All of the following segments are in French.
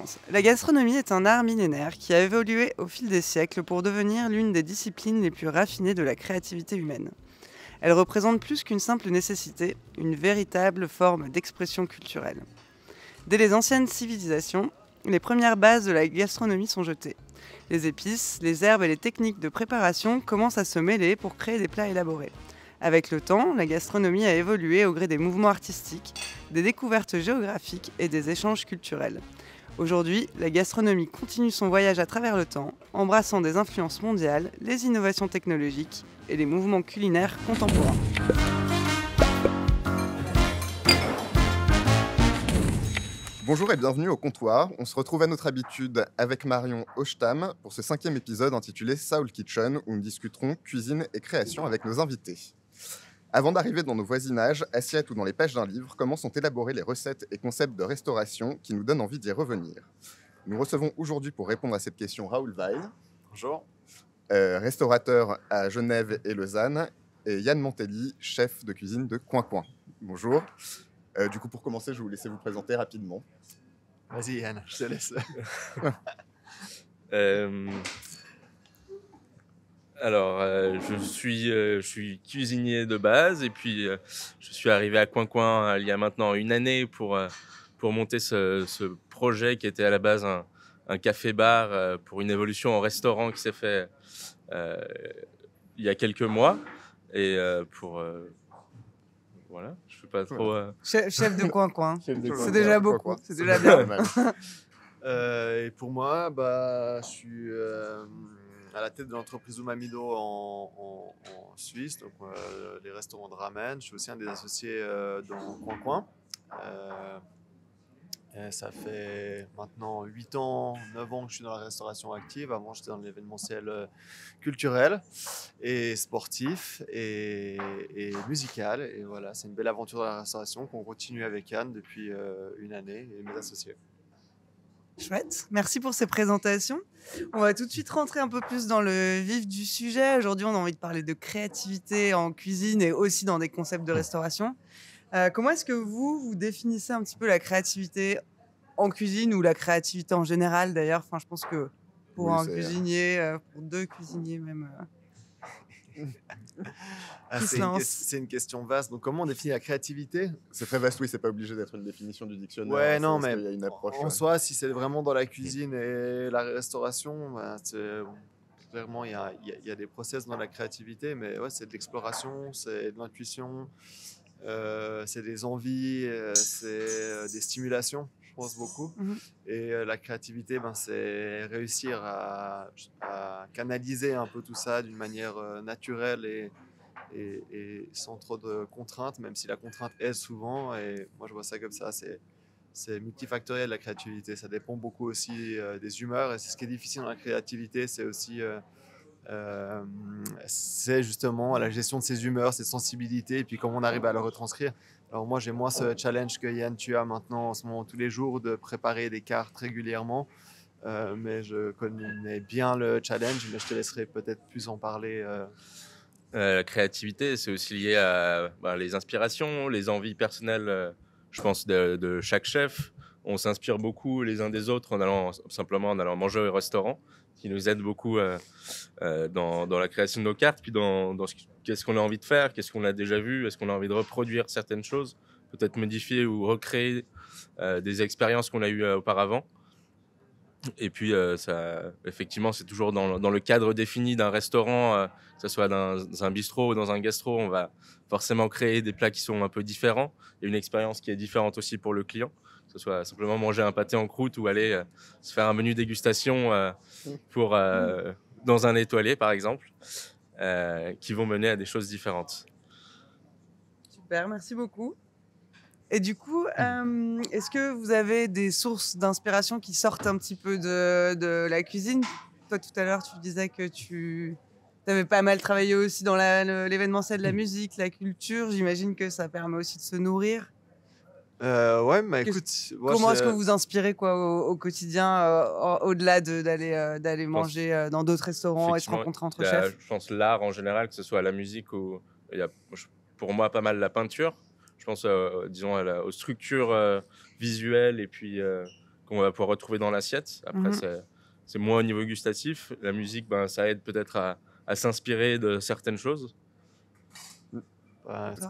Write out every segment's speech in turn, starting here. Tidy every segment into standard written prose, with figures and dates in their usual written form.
pense. La gastronomie est un art millénaire qui a évolué au fil des siècles pour devenir l'une des disciplines les plus raffinées de la créativité humaine. Elle représente plus qu'une simple nécessité, une véritable forme d'expression culturelle. Dès les anciennes civilisations, les premières bases de la gastronomie sont jetées. Les épices, les herbes et les techniques de préparation commencent à se mêler pour créer des plats élaborés. Avec le temps, la gastronomie a évolué au gré des mouvements artistiques, des découvertes géographiques et des échanges culturels. Aujourd'hui, la gastronomie continue son voyage à travers le temps, embrassant des influences mondiales, les innovations technologiques et les mouvements culinaires contemporains. Bonjour et bienvenue au comptoir. On se retrouve à notre habitude avec Marion Ochtam pour ce 5e épisode intitulé Soul Kitchen où nous discuterons cuisine et création avec nos invités. Avant d'arriver dans nos voisinages, assiettes ou dans les pages d'un livre, comment sont élaborées les recettes et concepts de restauration qui nous donnent envie d'y revenir? Nous recevons aujourd'hui pour répondre à cette question Raoul Weil. Bonjour. Restaurateur à Genève et Lausanne, et Yann Mantelli, chef de cuisine de Coin Coin. Bonjour. Du coup, pour commencer, je vais vous laisser vous présenter rapidement. Vas-y Yann, je te laisse. Je suis cuisinier de base et puis je suis arrivé à Coin Coin il y a maintenant une année pour monter ce projet qui était à la base un café-bar pour une évolution en restaurant qui s'est fait il y a quelques mois. Et voilà, je ne sais pas trop... Chef de Coin. C'est déjà beaucoup, c'est déjà bien. Et pour moi, je suis à la tête de l'entreprise Umamido en Suisse, donc les restaurants de ramen. Je suis aussi un des associés dans Coin Coin. Ça fait maintenant 8 ans, 9 ans que je suis dans la restauration active. Avant, j'étais dans l'événementiel culturel et sportif et musical. Et voilà, c'est une belle aventure dans la restauration qu'on continue avec Anne depuis une année et mes associés. Chouette, merci pour ces présentations. On va tout de suite rentrer un peu plus dans le vif du sujet. Aujourd'hui, on a envie de parler de créativité en cuisine et aussi dans des concepts de restauration. Comment est-ce que vous définissez un petit peu la créativité en cuisine ou la créativité en général d'ailleurs? Enfin, je pense que pour un cuisinier, pour deux cuisiniers même. C'est une question vaste. Donc, comment on définit la créativité? C'est très vaste, oui, c'est pas obligé d'être une définition du dictionnaire. Ouais, non, mais il y a une approche. en soi, si c'est vraiment dans la cuisine et la restauration, clairement, il y a des process dans la créativité, mais ouais, c'est de l'exploration, c'est de l'intuition, c'est des envies, c'est des stimulations, je pense beaucoup. Et la créativité, c'est réussir à canaliser un peu tout ça d'une manière naturelle et sans trop de contraintes, même si la contrainte aide souvent. Et moi, je vois ça comme ça. C'est multifactoriel la créativité. Ça dépend beaucoup aussi des humeurs. Et c'est ce qui est difficile dans la créativité, c'est aussi c'est justement la gestion de ses humeurs, ses sensibilités, et puis comment on arrive à le retranscrire. Alors moi, j'ai moins ce challenge que Yann, tu as maintenant en ce moment tous les jours de préparer des cartes régulièrement. Mais je connais bien le challenge, mais je te laisserai peut-être plus en parler. La créativité, c'est aussi lié à les inspirations, les envies personnelles, je pense, de chaque chef. On s'inspire beaucoup les uns des autres en allant manger au restaurant, qui nous aide beaucoup dans la création de nos cartes, puis dans qu'est-ce qu'on a envie de faire, qu'est-ce qu'on a déjà vu, est-ce qu'on a envie de reproduire certaines choses, peut-être modifier ou recréer des expériences qu'on a eues auparavant. Et puis, effectivement, c'est toujours dans le cadre défini d'un restaurant, que ce soit dans un bistrot ou dans un gastro, on va forcément créer des plats qui sont un peu différents et une expérience qui est différente aussi pour le client, que ce soit simplement manger un pâté en croûte ou aller se faire un menu dégustation dans un étoilé, par exemple, qui vont mener à des choses différentes. Super, merci beaucoup. Et du coup, est-ce que vous avez des sources d'inspiration qui sortent un petit peu de la cuisine? Toi, tout à l'heure, tu disais que tu avais pas mal travaillé aussi dans l'événementiel de la musique, la culture. J'imagine que ça permet aussi de se nourrir. Ouais, écoute... Comment est-ce que vous vous inspirez au quotidien, au-delà d'aller manger dans d'autres restaurants et se rencontrer entre chefs? Je pense l'art en général, que ce soit la musique ou... Il y a, pour moi, pas mal la peinture. Je pense, disons, aux structures visuelles et puis qu'on va pouvoir retrouver dans l'assiette. Après, Mhm. c'est moins au niveau gustatif. La musique, ben, ça aide peut-être à s'inspirer de certaines choses.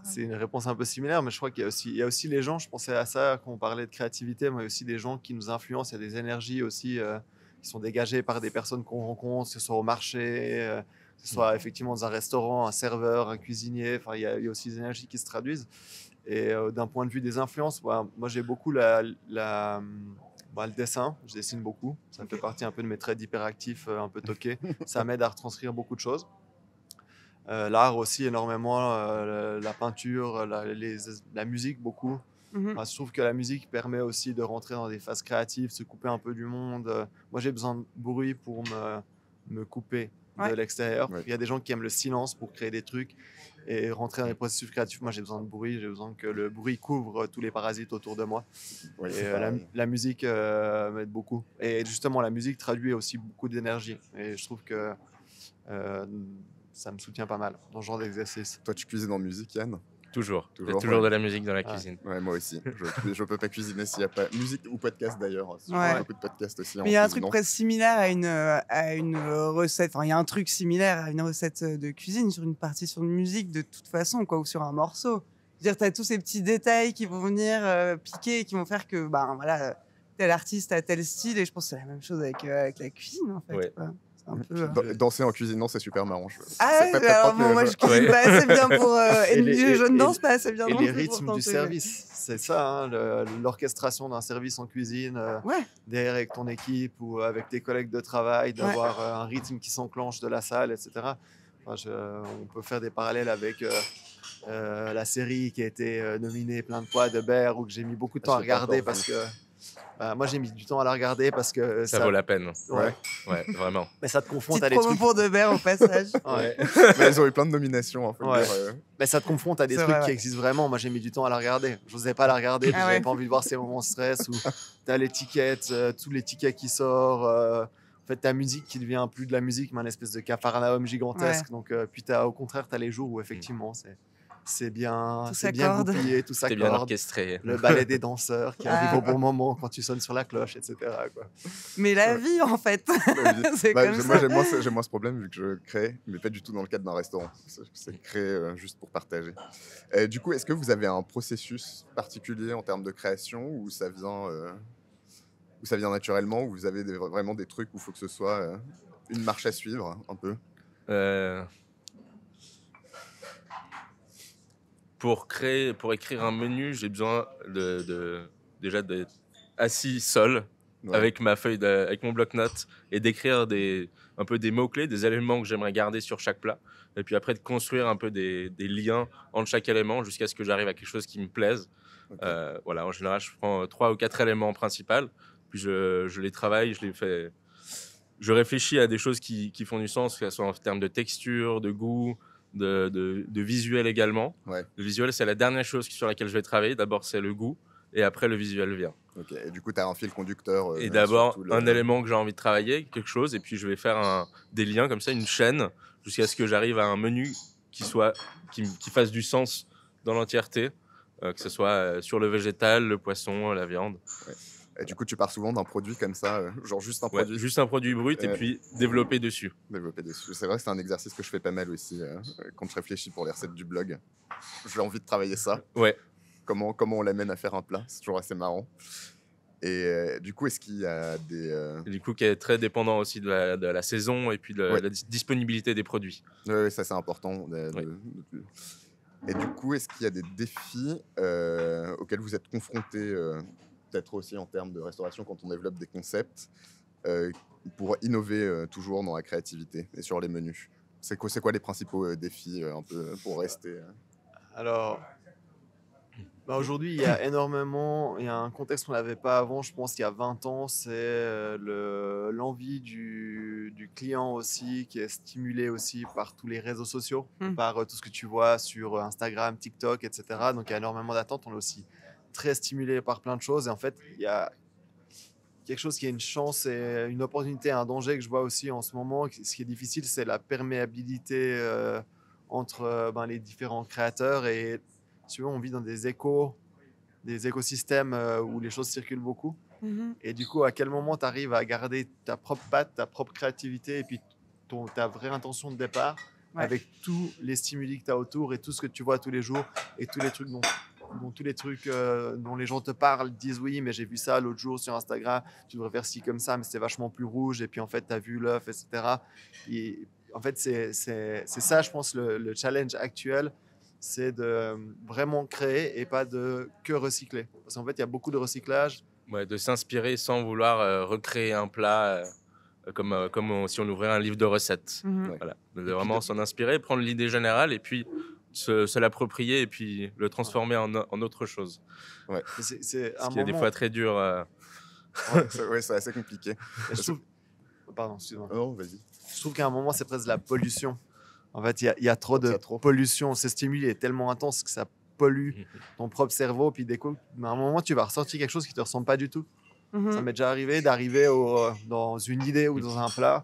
C'est une réponse un peu similaire, mais je crois il y a aussi les gens, je pensais à ça quand on parlait de créativité, mais aussi des gens qui nous influencent, il y a des énergies aussi qui sont dégagées par des personnes qu'on rencontre, que ce soit au marché, que ce soit effectivement dans un restaurant, un serveur, un cuisinier, enfin, il y a aussi des énergies qui se traduisent. Et d'un point de vue des influences, moi j'ai beaucoup le dessin, je dessine beaucoup, ça fait partie un peu de mes traits d'hyperactif, un peu toqué, ça m'aide à retranscrire beaucoup de choses. L'art aussi énormément, la peinture, la musique beaucoup. Mhm. Enfin, je trouve que la musique permet aussi de rentrer dans des phases créatives, se couper un peu du monde. Moi, j'ai besoin de bruit pour me couper de Ouais. l'extérieur. Ouais. Il y a des gens qui aiment le silence pour créer des trucs et rentrer dans des processus créatifs. Moi, j'ai besoin de bruit, j'ai besoin que le bruit couvre tous les parasites autour de moi. Ouais, Et c'est la, pareil. la musique m'aide beaucoup. Et justement, la musique traduit aussi beaucoup d'énergie. Et je trouve que euh, ça me soutient pas mal dans ce genre d'exercice. Toi, tu cuisines en musique, Yann? Toujours. Il y a Toujours, toujours ouais. de la musique dans la Ouais. cuisine. Ouais, moi aussi. Je peux pas cuisiner s'il n'y a pas musique ou podcast d'ailleurs. Je Ouais. fais beaucoup de podcasts aussi en Mais il y a un truc cuisinant. presque similaire à une recette. Enfin, il y a un truc similaire à une recette de cuisine sur une partition de musique de toute façon, quoi, ou sur un morceau. Je veux dire, t'as tous ces petits détails qui vont venir piquer et qui vont faire que, ben voilà, tel artiste a tel style. Et je pense que c'est la même chose avec la cuisine, en fait. Ouais. Quoi. C'est un peu. Danser en cuisinant, c'est super marrant. Ah C'est ouais, très très alors propre, bon, mais moi je- je cuisine Ouais. pas assez bien pour. Et les- je ne et- danse pas assez bien Et non les plus pour rythmes du danser. Mais- service, c'est ça, hein, l'orchestration d'un service en cuisine, Ouais, derrière avec ton équipe ou avec tes collègues de travail, ouais. d'avoir un rythme qui s'enclenche de la salle, etc. Enfin, on peut faire des parallèles avec la série qui a été nominée plein de fois de Bear ou que j'ai mis beaucoup de temps à Je l'ai pas regarder encore parce vu. que moi j'ai mis du temps à la regarder parce que Ça vaut la peine. ouais. Ouais, vraiment. Mais ça te confronte Petite à des promo trucs. pour Debert au passage. Ouais. Mais ils ont eu plein de nominations, faut Ouais. le dire. Mais ça te confronte à des C'est trucs vrai, qui ouais. existent vraiment. Moi, j'ai mis du temps à la regarder. Je n'osais pas la regarder parce que Ah j'avais ouais. pas envie de voir ces moments de stress où tu as l'étiquette, tous les tickets qui sortent. En fait, ta musique qui devient plus de la musique, mais un espèce de capharnaüm gigantesque. Ouais. Donc, puis au contraire, tu as les jours où effectivement, c'est bien, Tout c'est bien s'accorde. goupillé, tout C'était bien s'accorde. orchestré. Le ballet des danseurs qui arrive Ah. au bon moment quand tu sonnes sur la cloche, etc. quoi. Mais la Ouais. vie, en fait. La vie. C'est Bah, comme moi, ça. j'ai moins ce problème vu que je crée, mais pas du tout dans le cadre d'un restaurant. C'est créer juste pour partager. Du coup, est-ce que vous avez un processus particulier en termes de création ou ça vient naturellement, ou vous avez vraiment des trucs où il faut que ce soit une marche à suivre un peu? Euh, pour écrire un menu, j'ai besoin déjà d'être assis seul Ouais. avec ma feuille, avec mon bloc-notes et d'écrire un peu des mots-clés, des éléments que j'aimerais garder sur chaque plat. Et puis après de construire un peu des liens entre chaque élément jusqu'à ce que j'arrive à quelque chose qui me plaise. Ok. Voilà, en général, je prends 3 ou 4 éléments principaux, puis je les travaille, je les fais. Je réfléchis à des choses qui font du sens, que ce soit en termes de texture, de goût, de visuel également. Ouais. Le visuel, c'est la dernière chose sur laquelle je vais travailler. D'abord, c'est le goût, et après, le visuel vient. Ok. Et du coup, tu as un fil conducteur. Et sur d'abord, tout un élément que j'ai envie de travailler, quelque chose, et puis je vais faire des liens comme ça, une chaîne, jusqu'à ce que j'arrive à un menu qui fasse du sens dans l'entièreté, que ce soit sur le végétal, le poisson, la viande. Et du coup, tu pars souvent d'un produit comme ça, genre juste un Ouais, produit juste un produit brut, et puis développer dessus. développé dessus. C'est vrai que c'est un exercice que je fais pas mal aussi quand je réfléchis pour les recettes du blog. J'ai envie de travailler ça. Ouais. Comment on l'amène à faire un plat, c'est toujours assez marrant. Et du coup, est-ce qu'il y a des... Et du coup, qui est très dépendant aussi de la saison et puis de Ouais. la disponibilité des produits. Ouais, ça c'est important. Oui. Et du coup, est-ce qu'il y a des défis auxquels vous êtes confrontés, peut-être aussi en termes de restauration quand on développe des concepts, pour innover toujours dans la créativité et sur les menus? C'est quoi les principaux défis un peu pour rester Alors, aujourd'hui, il y a un contexte qu'on n'avait pas avant, je pense, il y a 20 ans, c'est l'envie du client aussi, qui est stimulée aussi par tous les réseaux sociaux, par tout ce que tu vois sur Instagram, TikTok, etc. Donc, il y a énormément d'attentes. On est aussi très stimulé par plein de choses. Et en fait, il y a quelque chose qui est une chance et une opportunité, un danger que je vois aussi en ce moment. Ce qui est difficile, c'est la perméabilité entre les différents créateurs. Et tu vois, on vit dans des écosystèmes où les choses circulent beaucoup. Et du coup, à quel moment tu arrives à garder ta propre patte, ta propre créativité et puis ta vraie intention de départ avec tous les stimuli que tu as autour et tout ce que tu vois tous les jours et tous les trucs dont les gens te parlent, disent oui, mais j'ai vu ça l'autre jour sur Instagram, tu devrais faire ci comme ça, mais c'était vachement plus rouge et puis en fait, tu as vu l'œuf, etc. Et en fait, c'est ça, je pense, le challenge actuel, c'est de vraiment créer et pas de que recycler. Parce qu'en fait, il y a beaucoup de recyclage. Ouais, de s'inspirer sans vouloir recréer un plat comme si on ouvrait un livre de recettes. Voilà. De vraiment s'en inspirer, prendre l'idée générale et puis se l'approprier et puis le transformer en autre chose. Ouais. C'est Ce qui est des fois très dur. C'est assez compliqué. Je trouve... Pardon, excuse-moi. Non, vas-y. Je trouve qu'à un moment, c'est presque de la pollution. En fait, il y a trop de pollution. Ce stimuli est tellement intense que ça pollue ton propre cerveau. Puis à un moment, tu vas ressentir quelque chose qui ne te ressemble pas du tout. Ça m'est déjà arrivé d'arriver dans une idée ou dans un plat.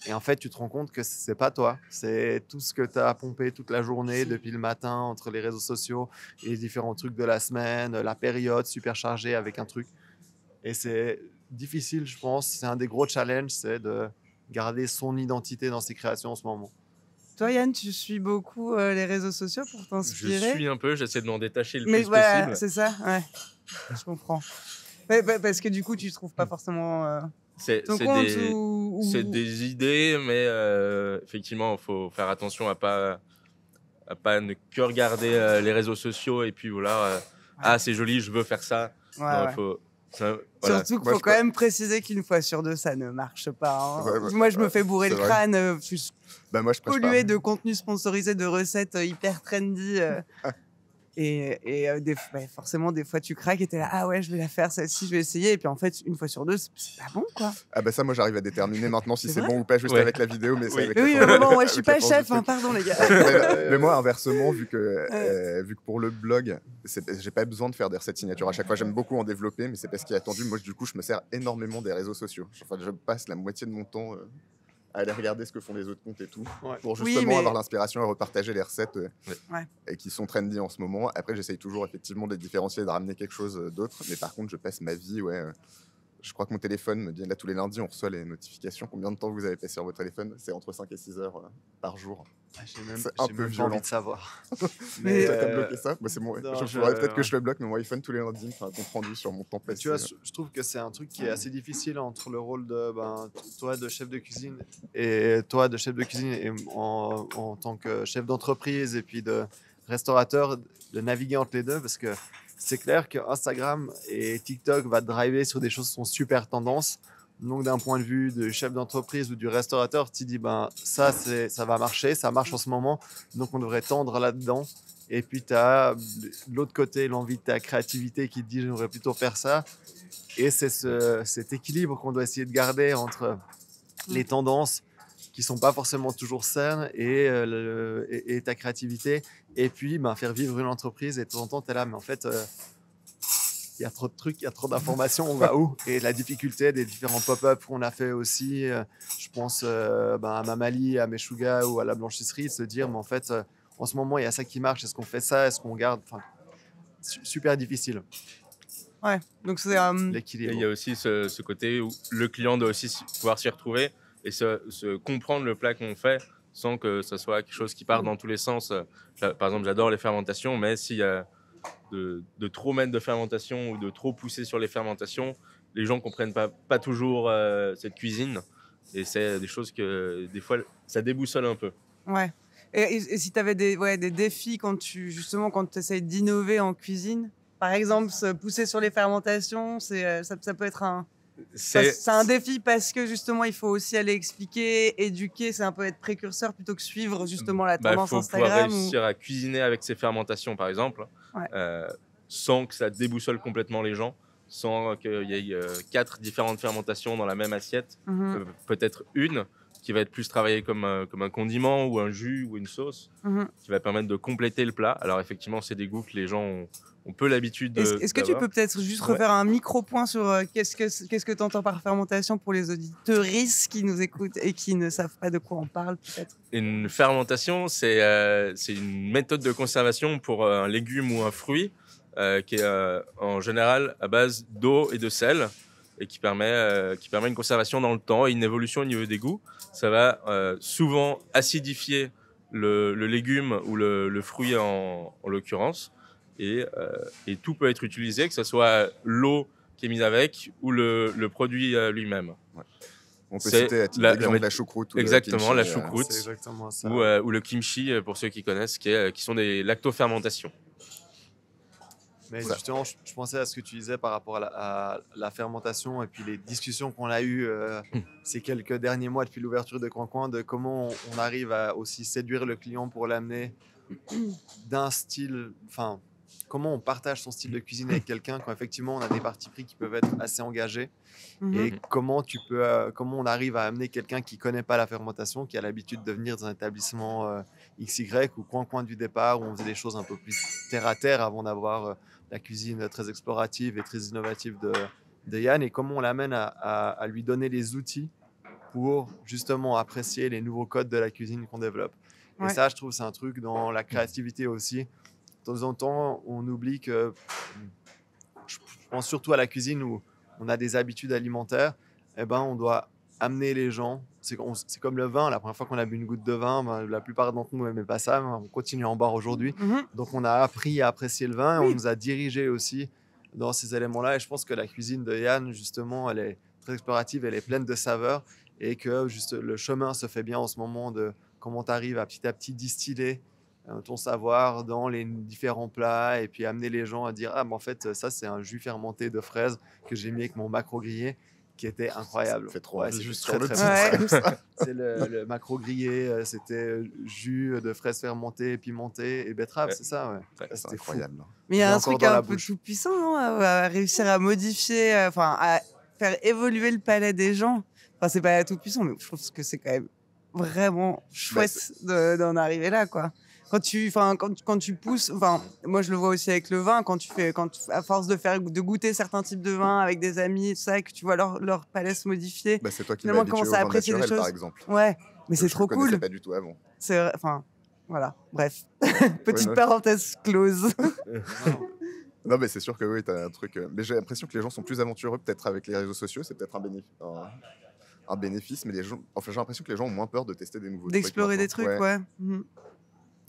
Et en fait, tu te rends compte que c'est pas toi. C'est tout ce que tu as pompé toute la journée, depuis le matin, entre les réseaux sociaux et les différents trucs de la semaine, la période super chargée avec un truc. Et c'est difficile, je pense. C'est un des gros challenges, c'est de garder son identité dans ses créations en ce moment. Toi, Yann, tu suis beaucoup les réseaux sociaux pour t'inspirer? Je suis un peu, j'essaie de m'en détacher le Mais plus voilà, possible. c'est ça, ouais. Je comprends. Parce que du coup, tu trouves pas forcément ton compte c'est des idées, mais effectivement, il faut faire attention à pas ne que regarder les réseaux sociaux et puis voilà, ah c'est joli, je veux faire ça. Non, faut, ça voilà. Surtout qu'il faut quand même préciser qu'une fois sur deux, ça ne marche pas. Hein. Moi, je me fais bourrer le crâne. Je suis pollué de contenu sponsorisé, de recettes hyper trendy. Et forcément, des fois, tu craques et t'es là, ah ouais, je vais la faire, celle-ci, je vais essayer. Et puis en fait, une fois sur deux, c'est pas bon, quoi. Ah bah ça, moi, j'arrive à déterminer maintenant si c'est bon ou pas, juste avec la vidéo. Mais avec bon, je suis pas chef, hein, pardon les gars. mais moi, inversement, vu que pour le blog, j'ai pas besoin de faire des recettes signatures à chaque fois. J'aime beaucoup en développer, mais c'est parce qu'il est attendu. Moi, du coup, je me sers énormément des réseaux sociaux. Enfin, je passe la moitié de mon temps à aller regarder ce que font les autres comptes et tout, pour justement avoir l'inspiration et repartager les recettes et qui sont trendy en ce moment. Après, j'essaye toujours effectivement de différencier et de ramener quelque chose d'autre, mais par contre, je passe ma vie, je crois que mon téléphone me dit, là, tous les lundis, on reçoit les notifications. Combien de temps vous avez passé sur votre téléphone? C'est entre 5 et 6 heures par jour. J'ai même pas envie de savoir. Mais tu as bloqué ça? Moi, c'est mon... Peut-être que je le bloque, mais mon iPhone, tous les lundis, un compte rendu sur mon temps passé. Tu vois, je trouve que c'est un truc qui est assez difficile entre le rôle de toi de chef de cuisine et toi de chef de cuisine et en tant que chef d'entreprise et puis de restaurateur, de naviguer entre les deux, parce que c'est clair que Instagram et TikTok va te driver sur des choses qui sont super tendances. Donc, d'un point de vue du chef d'entreprise ou du restaurateur, tu dis, ça va marcher, ça marche en ce moment, donc on devrait tendre là-dedans. Et puis, tu as de l'autre côté l'envie de ta créativité qui te dit, j'aimerais plutôt faire ça. Et c'est cet équilibre qu'on doit essayer de garder entre les tendances qui ne sont pas forcément toujours saines et ta créativité. Et puis, faire vivre une entreprise. Et de temps en temps, tu es là, mais en fait... il y a trop de trucs, il y a trop d'informations, on va où? Et la difficulté des différents pop-up qu'on a fait aussi, je pense à Mamali, à Meshuga ou à la blanchisserie, de se dire, mais en fait, en ce moment, il y a ça qui marche, est-ce qu'on fait ça, est-ce qu'on garde? Super difficile. Ouais, donc c'est l'équilibre. Il y a aussi ce côté où le client doit aussi pouvoir s'y retrouver et se comprendre le plat qu'on fait sans que ce soit quelque chose qui part dans tous les sens. Par exemple, j'adore les fermentations, mais s'il y a de trop mettre de fermentation ou de trop pousser sur les fermentations, les gens ne comprennent pas toujours cette cuisine et c'est des choses que des fois ça déboussole un peu. Ouais. Et si tu avais des défis quand tu essayes d'innover en cuisine, par exemple pousser sur les fermentations, ça peut être c'est un défi parce que justement il faut aussi aller expliquer, éduquer, c'est un peu être précurseur plutôt que suivre justement la tendance Instagram. Il faut pouvoir réussir à cuisiner avec ces fermentations par exemple, sans que ça déboussole complètement les gens, sans qu'il y ait 4 différentes fermentations dans la même assiette, peut-être une qui va être plus travaillée comme un condiment ou un jus ou une sauce, qui va permettre de compléter le plat. Alors effectivement c'est des goûts que les gens ont peu l'habitude de. Est-ce que tu peux peut-être juste refaire un micro-point sur qu'est-ce que tu entends par fermentation pour les auditeurs qui nous écoutent et qui ne savent pas de quoi on parle peut-être? Une fermentation, c'est une méthode de conservation pour un légume ou un fruit qui est en général à base d'eau et de sel et qui permet une conservation dans le temps et une évolution au niveau des goûts. Ça va souvent acidifier le légume ou le fruit en l'occurrence et tout peut être utilisé, que ce soit l'eau qui est mise avec ou le produit lui-même. Ouais. On peut citer à titre d'exemple la choucroute ou exactement, le kimchi, la choucroute C'est exactement ça. ou le kimchi, pour ceux qui connaissent, qui sont des lactofermentations. Mais justement, je pensais à ce que tu disais par rapport à la fermentation et puis les discussions qu'on a eues ces quelques derniers mois depuis l'ouverture de Coin Coin, de comment on arrive à aussi séduire le client pour l'amener d'un style, enfin, comment on partage son style de cuisine avec quelqu'un quand effectivement on a des partis pris qui peuvent être assez engagés et comment on arrive à amener quelqu'un qui connaît pas la fermentation, qui a l'habitude de venir dans un établissement XY ou Coin du départ où on faisait des choses un peu plus terre à terre avant d'avoir la cuisine très explorative et très innovative de Yann, et comment on l'amène à lui donner les outils pour justement apprécier les nouveaux codes de la cuisine qu'on développe. Et ça, je trouve, c'est un truc dans la créativité aussi. De temps en temps, on oublie que, je pense surtout à la cuisine où on a des habitudes alimentaires, eh ben, on doit amener les gens. C'est comme le vin. La première fois qu'on a bu une goutte de vin, ben, la plupart d'entre nous n'aimaient pas ça. On continue à en boire aujourd'hui. Donc, on a appris à apprécier le vin et on nous a dirigés aussi dans ces éléments-là. Et je pense que la cuisine de Yann, justement, elle est très explorative, elle est pleine de saveurs et que juste le chemin se fait bien en ce moment de comment tu arrives à petit distiller ton savoir dans les différents plats et puis amener les gens à dire ah mais en fait ça c'est un jus fermenté de fraises que j'ai mis avec mon maquereau grillé qui était incroyable. Ça fait trop c'est juste sur très, le très titre. bon. C'est le maquereau grillé, c'était jus de fraises fermentées, pimentées et betterave, c'est ça, ouais. C'est incroyable. Mais il y a J'ai un encore truc dans un la peu bouche. tout puissant, non, à réussir à modifier, enfin à faire évoluer le palais des gens. Enfin, c'est pas tout puissant, mais je trouve que c'est quand même vraiment chouette d'en arriver là, quoi. Quand tu pousses, enfin, moi je le vois aussi avec le vin, à force de goûter certains types de vins avec des amis, tout ça, et que tu vois leur palais se modifier. Bah, c'est toi qui m'as Finalement, habitué commence au à vin apprécier des naturel, par choses. exemple. Ouais, mais c'est Je trop ne connaissais cool. pas du tout avant. Enfin, voilà, bref. Petite Ouais, parenthèse close. Non, mais c'est sûr que oui, tu as un truc. Mais j'ai l'impression que les gens sont plus aventureux, peut-être avec les réseaux sociaux. C'est peut-être un bénéfice, mais j'ai l'impression que les gens ont moins peur de tester des nouveaux trucs. D'explorer des trucs, ouais.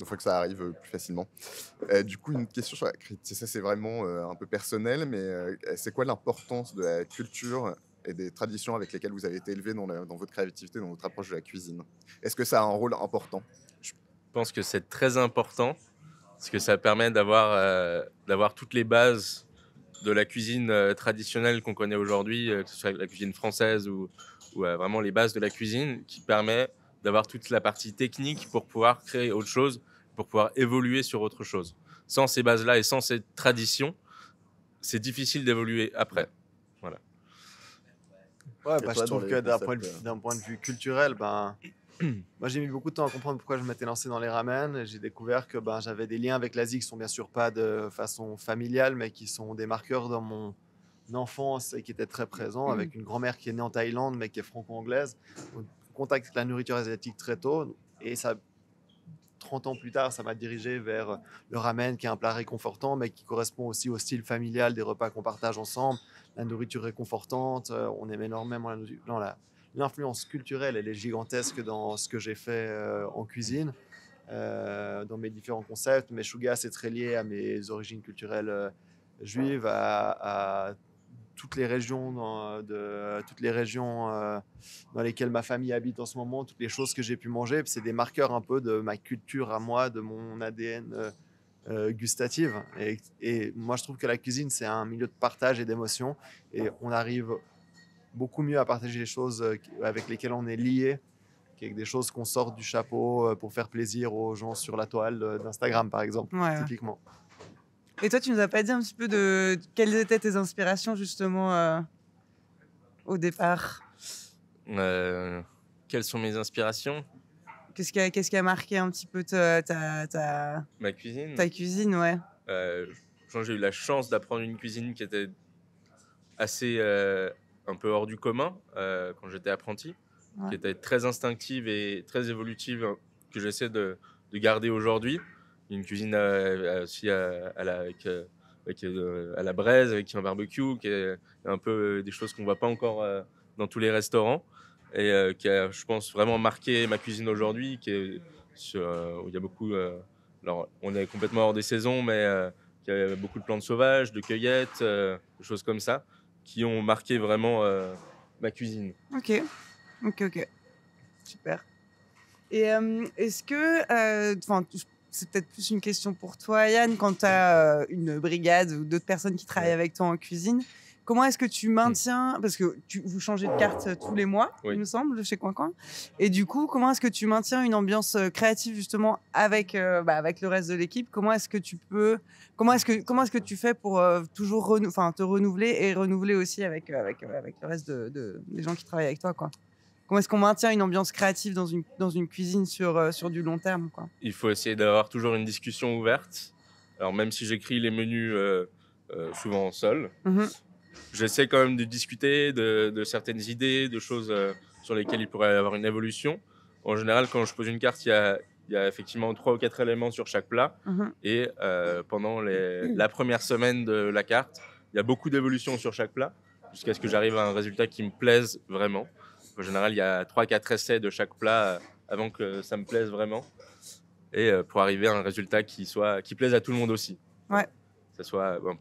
Il faut que ça arrive plus facilement. Du coup, une question sur la critique. Ça, c'est vraiment un peu personnel, mais c'est quoi l'importance de la culture et des traditions avec lesquelles vous avez été élevé dans votre créativité, dans votre approche de la cuisine? Est-ce que ça a un rôle important? Je pense que c'est très important parce que ça permet d'avoir toutes les bases de la cuisine traditionnelle qu'on connaît aujourd'hui, que ce soit la cuisine française ou vraiment les bases de la cuisine, qui permet d'avoir toute la partie technique pour pouvoir créer autre chose, pour pouvoir évoluer sur autre chose. Sans ces bases-là et sans ces traditions, c'est difficile d'évoluer après. Voilà. Ouais, Et je toi, trouve dans que les d'un concepts, point de vue culturel, moi j'ai mis beaucoup de temps à comprendre pourquoi je m'étais lancé dans les ramen. J'ai découvert que j'avais des liens avec l'Asie qui sont bien sûr pas de façon familiale, mais qui sont des marqueurs dans mon enfance et qui étaient très présents, avec une grand-mère qui est née en Thaïlande, mais qui est franco-anglaise. Donc, contact avec la nourriture asiatique très tôt. Et ça, 30 ans plus tard, ça m'a dirigé vers le ramen, qui est un plat réconfortant, mais qui correspond aussi au style familial des repas qu'on partage ensemble. La nourriture réconfortante, on aime énormément l'influence culturelle, elle est gigantesque dans ce que j'ai fait en cuisine, dans mes différents concepts. Meshuggah, c'est très lié à mes origines culturelles juives, à toutes les régions dans lesquelles ma famille habite en ce moment, toutes les choses que j'ai pu manger, c'est des marqueurs un peu de ma culture à moi, de mon ADN gustative. Et moi, je trouve que la cuisine, c'est un milieu de partage et d'émotion, et on arrive beaucoup mieux à partager les choses avec lesquelles on est lié qu'avec des choses qu'on sort du chapeau pour faire plaisir aux gens sur la toile d'Instagram, par exemple, typiquement. Et toi, tu nous as pas dit un petit peu de quelles étaient tes inspirations, justement, au départ? Quelles sont mes inspirations? Qu'est-ce qui a marqué un petit peu Ma cuisine? Ta cuisine, ouais. J'ai eu la chance d'apprendre une cuisine qui était assez un peu hors du commun quand j'étais apprenti, qui était très instinctive et très évolutive, que j'essaie de garder aujourd'hui. Une cuisine aussi avec à la braise, avec un barbecue, qui est un peu des choses qu'on voit pas encore dans tous les restaurants et qui a, je pense, vraiment marqué ma cuisine aujourd'hui, où il y a beaucoup. Alors, on est complètement hors des saisons, mais il y a beaucoup de plantes sauvages, de cueillettes, des choses comme ça, qui ont marqué vraiment ma cuisine. Ok. Super. Et est-ce que, c'est peut-être plus une question pour toi, Yann, quand tu as une brigade ou d'autres personnes qui travaillent avec toi en cuisine, comment est-ce que tu maintiens, parce que vous changez de carte tous les mois, il me semble, chez Coin Coin, et du coup, comment est-ce que tu maintiens une ambiance créative justement avec le reste de l'équipe? Comment est-ce que tu fais pour toujours te renouveler et renouveler aussi avec le reste des gens qui travaillent avec toi, quoi? Comment est-ce qu'on maintient une ambiance créative dans une cuisine sur du long terme, quoi? Il faut essayer d'avoir toujours une discussion ouverte. Alors même si j'écris les menus souvent seul, j'essaie quand même de discuter de certaines idées, de choses sur lesquelles il pourrait y avoir une évolution. En général, quand je pose une carte, il y a effectivement 3 ou 4 éléments sur chaque plat. Et pendant la première semaine de la carte, il y a beaucoup d'évolutions sur chaque plat, jusqu'à ce que j'arrive à un résultat qui me plaise vraiment. En général, il y a 3-4 essais de chaque plat avant que ça me plaise vraiment. Et pour arriver à un résultat qui plaise à tout le monde aussi. Ouais.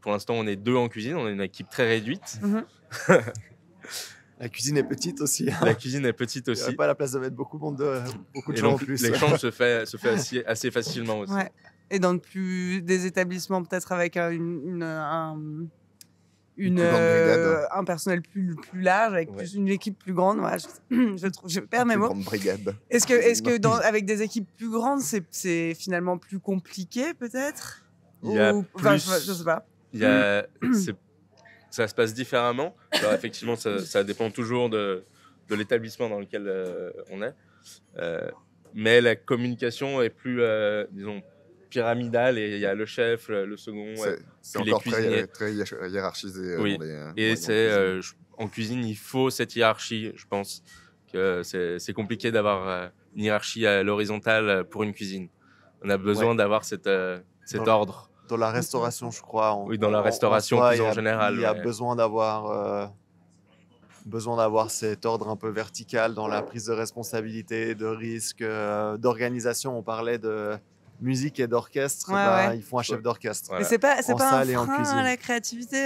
Pour l'instant, on est 2 en cuisine, on est une équipe très réduite. La cuisine est petite aussi. La cuisine est petite aussi. Il n'y a pas la place de mettre beaucoup de gens en plus. L'échange se fait assez facilement aussi. Ouais. Et dans des établissements peut-être avec un personnel plus large, avec une équipe plus grande. Ouais, je perds mes mots. Grande brigade. Est-ce que avec des équipes plus grandes, c'est finalement plus compliqué peut-être? Je sais pas. Ça se passe différemment. Alors, effectivement, ça dépend toujours de l'établissement dans lequel on est. Mais la communication est plus, disons, pyramidale, et il y a le chef, le second, c'est encore très hiérarchisé. Oui. En cuisine, il faut cette hiérarchie. Je pense que c'est compliqué d'avoir une hiérarchie à l'horizontale pour une cuisine. On a besoin d'avoir cet ordre. Dans la restauration, je crois. Dans la restauration plus en général. Il y a besoin d'avoir cet ordre un peu vertical dans la prise de responsabilité, de risque, d'organisation. On parlait de musique et d'orchestre. Il faut un chef d'orchestre. Voilà. Mais c'est pas un frein à la créativité,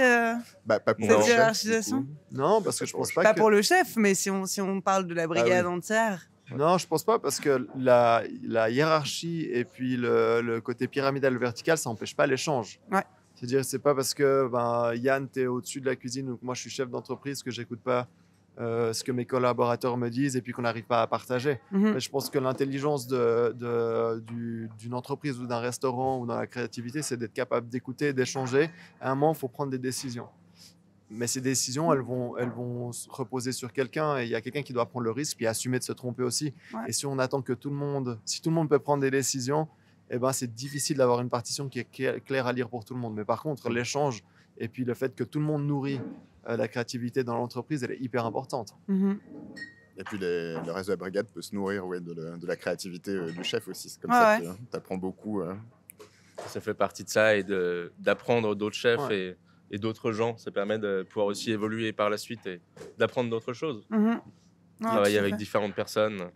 pas pour cette hiérarchisation? Non, parce que je pense pas que... Pas pour le chef, mais si on parle de la brigade entière... Non, je pense pas, parce que la hiérarchie et puis le côté pyramidal vertical, ça n'empêche pas l'échange. Ouais. C'est-à-dire, c'est pas parce que Yann, t'es au-dessus de la cuisine ou que moi je suis chef d'entreprise que j'écoute pas ce que mes collaborateurs me disent et puis qu'on n'arrive pas à partager. Mais je pense que l'intelligence d'une entreprise ou d'un restaurant ou dans la créativité, c'est d'être capable d'écouter, d'échanger. À un moment, il faut prendre des décisions. Mais ces décisions, elles vont se reposer sur quelqu'un, et il y a quelqu'un qui doit prendre le risque et assumer de se tromper aussi. Ouais. Et si on attend que tout le monde peut prendre des décisions, c'est difficile d'avoir une partition qui est claire à lire pour tout le monde. Mais par contre, l'échange et puis le fait que tout le monde nourrit la créativité dans l'entreprise, elle est hyper importante. Et puis le reste de la brigade peut se nourrir de la créativité du chef aussi. C'est comme ça que tu apprends beaucoup. Ça fait partie de ça, et d'apprendre d'autres chefs et d'autres gens. Ça permet de pouvoir aussi évoluer par la suite et d'apprendre d'autres choses. Travailler avec différentes personnes,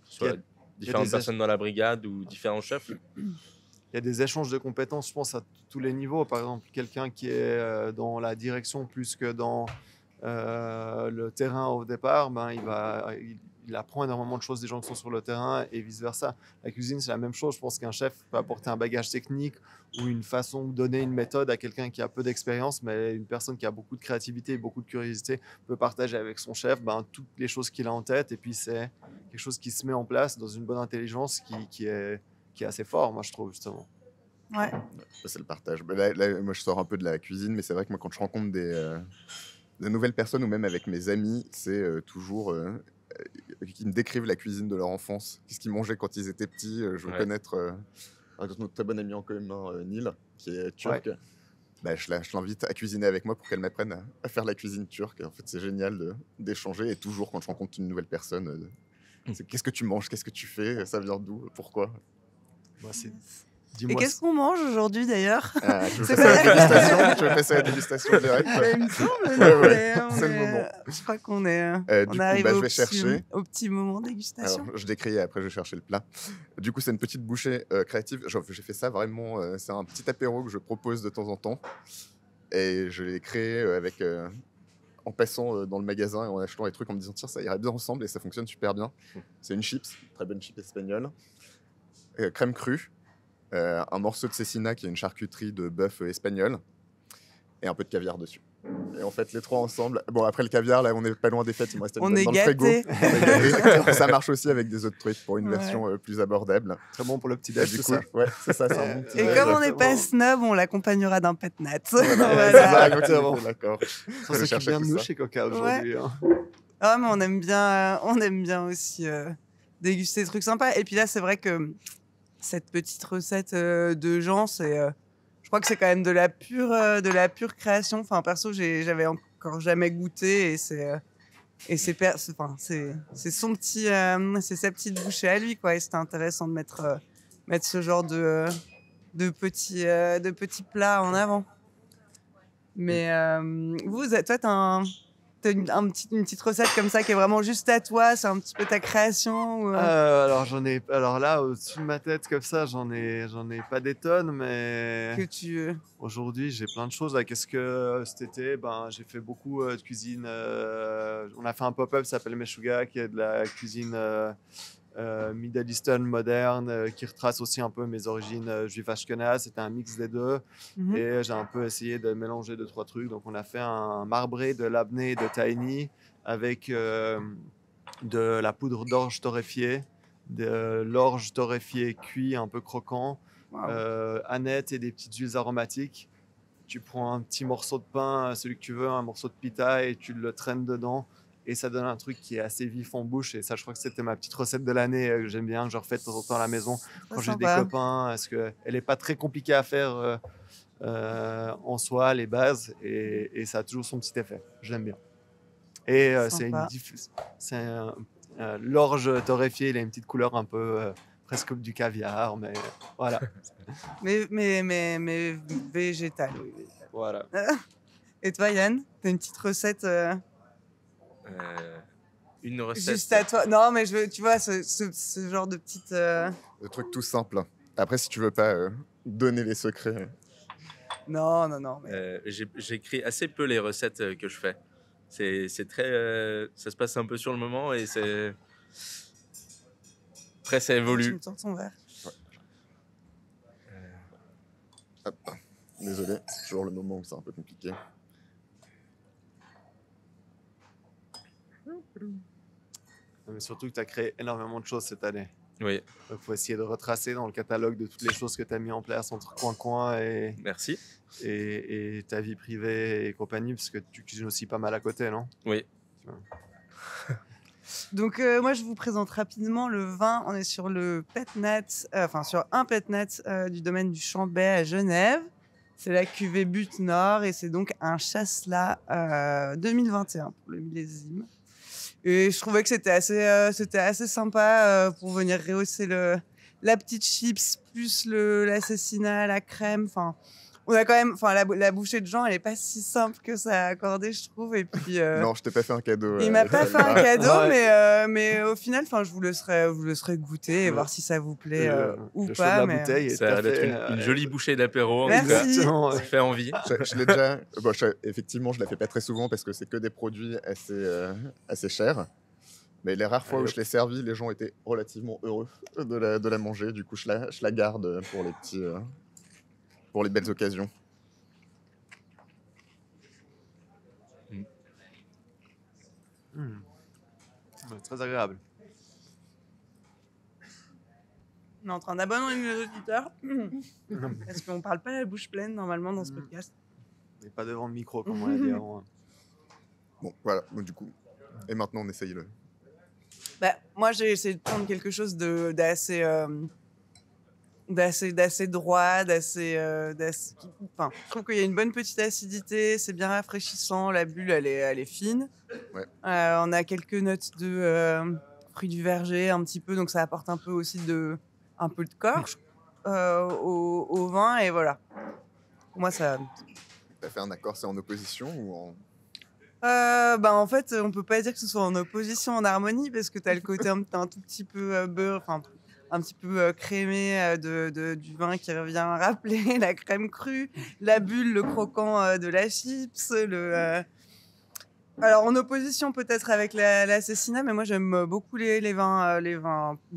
soit différentes personnes dans la brigade ou différents chefs. Il y a des échanges de compétences, je pense, à tous les niveaux. Par exemple, quelqu'un qui est dans la direction plus que dans le terrain au départ, il apprend énormément de choses des gens qui sont sur le terrain et vice-versa. La cuisine, c'est la même chose. Je pense qu'un chef peut apporter un bagage technique ou une façon de donner une méthode à quelqu'un qui a peu d'expérience, mais une personne qui a beaucoup de créativité et beaucoup de curiosité peut partager avec son chef toutes les choses qu'il a en tête, et puis c'est quelque chose qui se met en place dans une bonne intelligence qui est assez fort, moi je trouve, justement. Ouais. C'est le partage. Là, moi je sors un peu de la cuisine, mais c'est vrai que moi quand je rencontre de nouvelles personnes ou même avec mes amis, c'est toujours qui me décrivent la cuisine de leur enfance, qu'est-ce qu'ils mangeaient quand ils étaient petits. Je veux connaître notre très bon ami en commun, Neil, qui est turc. Je l'invite à cuisiner avec moi pour qu'elle m'apprenne à faire la cuisine turque. En fait, c'est génial d'échanger, et toujours quand je rencontre une nouvelle personne, c'est qu'est-ce que tu manges, qu'est-ce que tu fais, ça vient d'où, pourquoi. Et Dis-moi. qu'est-ce qu'on mange aujourd'hui d'ailleurs? Tu veux C'est passer à pas la dégustation? Tu veux passer à la dégustation direct? Il me semble, Ouais, non, ouais, mais c'est le moment. je crois qu'on est, Du on coup, arrive je au vais chercher. au petit moment dégustation. Alors, je décris et après je vais chercher le plat. Du coup, c'est une petite bouchée créative. J'ai fait ça vraiment. C'est un petit apéro que je propose de temps en temps. Et je l'ai créé en passant dans le magasin et en achetant les trucs en me disant tiens, ça irait bien ensemble et ça fonctionne super bien. C'est une chips, très bonne chips espagnole, crème crue, un morceau de cecina qui est une charcuterie de bœuf espagnol et un peu de caviar dessus. Et en fait, les trois ensemble. Bon, après le caviar, là, on n'est pas loin des fêtes. Il me reste une On bonne est dans le frigo. gâtés. On est gâtés. Ça marche aussi avec des autres trucs pour une Ouais. version plus abordable. Très bon pour le petit Et déj, du tout coup, ça. ouais, c'est ça. C'est un bon petit Et Ouais, comme on n'est pas exactement. snob, on l'accompagnera d'un pet nat. Voilà, Voilà. exactement. D'accord. On Je vais s'occupe chercher bien de tout nous ça. chez Coca aujourd'hui. Hein. Ah, mais on aime bien aussi déguster des trucs sympas. Et puis là, c'est vrai que cette petite recette de Jean, je crois que c'est quand même de la pure création. Enfin, perso, j'avais encore jamais goûté et c'est son petit, c'est sa petite bouchée à lui, quoi. Et c'était intéressant de mettre ce genre de petits plats en avant. Mais toi, t'as une petite recette comme ça qui est vraiment juste à toi, c'est un petit peu ta création ou, Alors là, au-dessus de ma tête, comme ça, j'en ai pas des tonnes, mais que tu... aujourd'hui, j'ai plein de choses. Là, qu'est-ce que cet été, j'ai fait beaucoup de cuisine. On a fait un pop-up, ça s'appelle Meshuga, qui est de la cuisine Middle Eastern moderne, qui retrace aussi un peu mes origines juives ashkénazes. C'était un mix des deux. Mhm. Et j'ai un peu essayé de mélanger 2-3 trucs. Donc, on a fait un marbré de labné et de tahini avec de la poudre d'orge torréfiée, de l'orge torréfiée cuit un peu croquant, Wow. aneth et des petites huiles aromatiques. Tu prends un petit morceau de pain, celui que tu veux, un morceau de pita, et tu le traînes dedans. Et ça donne un truc qui est assez vif en bouche. Et ça, je crois que c'était ma petite recette de l'année que j'aime bien, que je refais de temps en temps à la maison Très quand j'ai des sympa. copains. Parce qu'elle n'est pas très compliquée à faire en soi, les bases. Et ça a toujours son petit effet. Je l'aime bien. Et Sympa. l'orge torréfié, il a une petite couleur un peu presque comme du caviar. Mais voilà. Mais végétal. Oui. Voilà. Et toi, Yann, t'as une petite recette Une recette. juste à toi? Non, mais tu vois, ce genre de petite... Le truc tout simple. Après, si tu veux pas donner les secrets. Non, mais... J'écris assez peu les recettes que je fais. C'est très. Ça se passe un peu sur le moment et c'est. Après, ça Tu évolue. me tends ton verre. Hop. Désolé, c'est toujours le moment où c'est un peu compliqué. Mais surtout que tu as créé énormément de choses cette année. Oui, Donc, il faut essayer de retracer dans le catalogue de toutes les choses que tu as mis en place entre coin merci. et ta vie privée et compagnie, parce que tu cuisines aussi pas mal à côté, non? Oui. Donc, moi, je vous présente rapidement le vin. On est sur le Petnat, sur un Petnat du domaine du Chambay à Genève. C'est la cuvée Butte Nord et c'est donc un Chasselas 2021 pour le millésime. Et je trouvais que c'était assez sympa pour venir rehausser la petite chips plus l'assassinat, la crème. Enfin, on a quand même, la bouchée de Jean, elle est pas si simple que ça à accorder, je trouve. Et puis, Non, je t'ai pas fait un cadeau. il m'a pas fait un cadeau, Ouais. mais au final, je vous laisserai goûter et Ouais. voir si ça vous plaît ou le choix pas. de la Mais bouteille est Ça a tout à l'air d'être fait, une jolie bouchée d'apéro. En Merci. tout cas. Exactement, Ça ouais. fait envie. Je l'ai déjà. Bon, effectivement, je la fais pas très souvent parce que c'est que des produits assez chers. Mais les rares fois où je l'ai servi, les gens étaient relativement heureux de la manger. Du coup, je la garde pour pour les belles occasions. Ouais, très agréable. on est en train d'abonner les auditeurs parce qu'on parle pas la bouche pleine normalement dans ce podcast. Mais pas devant le micro, comme on l'a dit avant. Bon, voilà. Donc, du coup. Et maintenant, on essaye le. Bah, moi, j'ai essayé de prendre quelque chose d'assez droit, enfin, je trouve qu'il y a une bonne petite acidité, c'est bien rafraîchissant, la bulle, elle est fine. Ouais. On a quelques notes de fruits du verger, un petit peu, donc ça apporte un peu aussi un peu de corps. au vin et voilà. Pour moi, ça. T'as fait un accord, c'est en opposition ou en... En fait, on peut pas dire que ce soit en opposition, en harmonie, parce que tu as le côté un tout petit peu beurre, enfin un petit peu crémé du vin qui revient rappeler la crème crue, la bulle, le croquant de la chips, Alors en opposition peut-être avec la cécina, mais moi j'aime beaucoup les vins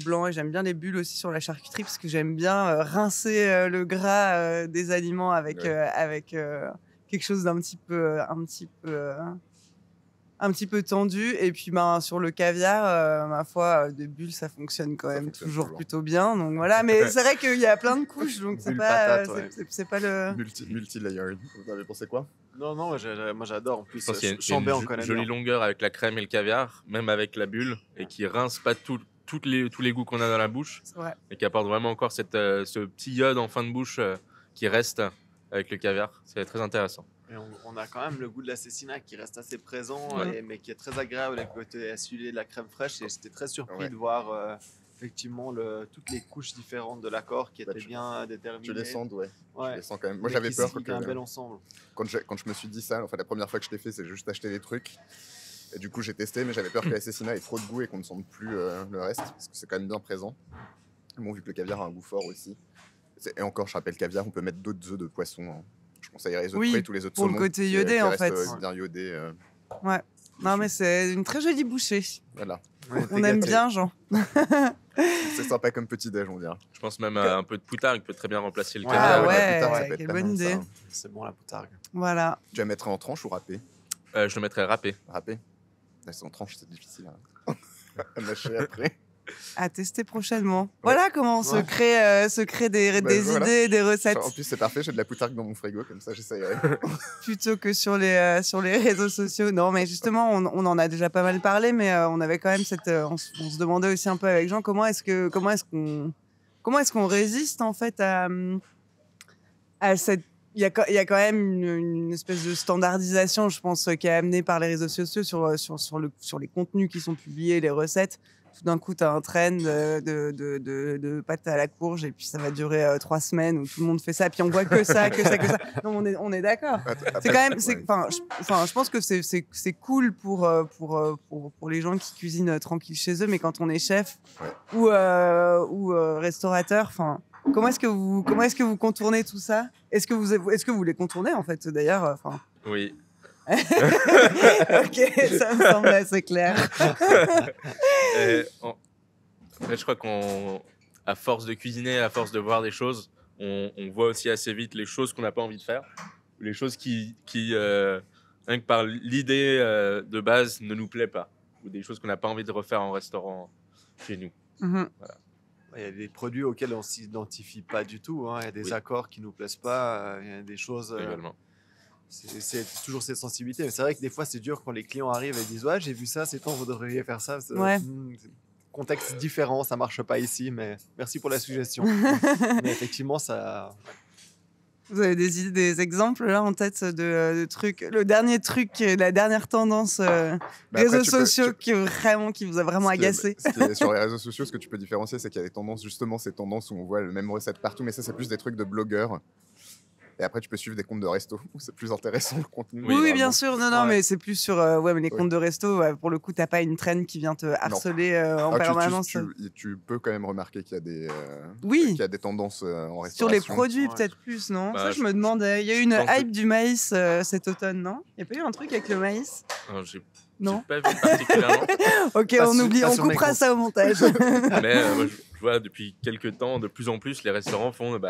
blancs et j'aime bien les bulles aussi sur la charcuterie parce que j'aime bien rincer le gras des aliments avec quelque chose d'un un petit peu tendu. Et puis sur le caviar, ma foi, des bulles ça fonctionne quand même toujours plutôt bien. Donc voilà, mais c'est vrai qu'il y a plein de couches, donc c'est pas le Multi-layered. Vous avez pensé quoi? Non, moi j'adore. En plus, Je pense qu'il y a une jolie longueur avec la crème et le caviar, même avec la bulle, et qui rince pas tous les goûts qu'on a dans la bouche, et qui apporte vraiment encore ce petit iode en fin de bouche qui reste avec le caviar. C'est très intéressant. Et on a quand même le goût de la cécina qui reste assez présent, mais qui est très agréable avec le côté acidulé de la crème fraîche. Et j'étais très surpris de voir effectivement toutes les couches différentes de l'accord qui étaient bien déterminées. Tu les sens, je les sens quand même. Moi j'avais peur un bel ensemble. Quand je me suis dit ça, enfin la première fois que je l'ai fait, c'est juste acheter des trucs. Et du coup j'ai testé, mais j'avais peur que la cécina ait trop de goût et qu'on ne sente plus le reste, parce que c'est quand même bien présent. Bon, vu que le caviar a un goût fort aussi. Et encore, je rappelle, caviar, on peut mettre d'autres œufs de poisson. Hein. Je conseillerais les œufs de frais, tous les œufs de saumon. Pour le côté iodé, en fait. Bien iodé. Ouais. Non, mais c'est une très jolie bouchée. Voilà. On aime bien, Jean. C'est sympa comme petit déj, on dirait. Je pense même à un peu de poutargue peut très bien remplacer le caviar. Ah ouais, quelle bonne idée. C'est bon la poutargue. Voilà. Tu la mettrais en tranche ou râpée? Je le mettrais râpé. Râpé? Là, c'est en tranche, c'est difficile à mâcher après. À tester prochainement. Voilà comment on se crée des idées, des recettes. En plus, c'est parfait, j'ai de la poutargue dans mon frigo, comme ça j'essayerai. Plutôt que sur les réseaux sociaux. Non, mais justement, on en a déjà pas mal parlé, mais on avait quand même on se demandait aussi un peu avec Jean comment est-ce qu'on résiste en fait à cette. Il y a quand même une espèce de standardisation, je pense, qui est amenée par les réseaux sociaux sur les contenus qui sont publiés, les recettes. Tout d'un coup, tu as un trend de pâte à la courge et puis ça va durer 3 semaines où tout le monde fait ça. Puis on voit que ça. Non, on est d'accord. C'est quand même, je pense que c'est cool pour les gens qui cuisinent tranquille chez eux, mais quand on est chef ou restaurateur, comment est-ce que vous contournez tout ça? Est-ce que vous les contournez en fait d'ailleurs? Oui. Ok, ça me semble assez clair. En fait, je crois qu'à force de cuisiner, à force de voir des choses, on voit aussi assez vite les choses qu'on n'a pas envie de faire, les choses qui rien que par l'idée de base ne nous plaît pas, ou des choses qu'on n'a pas envie de refaire en restaurant chez nous. Mm-hmm. Voilà. Il y a des produits auxquels on ne s'identifie pas du tout. Hein. Il y a des accords qui ne nous plaisent pas. Il y a des choses... Également. C'est toujours cette sensibilité. Mais c'est vrai que des fois, c'est dur quand les clients arrivent et disent « Ouais, j'ai vu ça, c'est temps, vous devriez faire ça. » Contexte différent, ça ne marche pas ici, mais merci pour la suggestion. Mais effectivement, ça... Vous avez des exemples là en tête de trucs, le dernier truc, la dernière tendance réseaux sociaux qui vous a vraiment agacé? Sur les réseaux sociaux, ce que tu peux différencier, c'est qu'il y a des tendances, justement ces tendances où on voit la même recette partout, mais ça c'est plus des trucs de blogueurs. Et après, tu peux suivre des comptes de resto où c'est plus intéressant le contenu. Oui, bien sûr. Non, mais c'est plus sur mais les comptes de resto. Pour le coup, t'as pas une traîne qui vient te harceler en permanence. Tu peux quand même remarquer qu'il y a des, qu'il y a des tendances en restauration. Sur les produits, peut-être plus, non? Ça, je me demandais. Il y a eu une hype du maïs cet automne, non? Il n'y a pas eu un truc avec le maïs? Non. J'ai pas vu particulièrement. Ok, on oublie, on coupera ça au montage. Mais moi, je vois depuis quelques temps, de plus en plus, les restaurants font,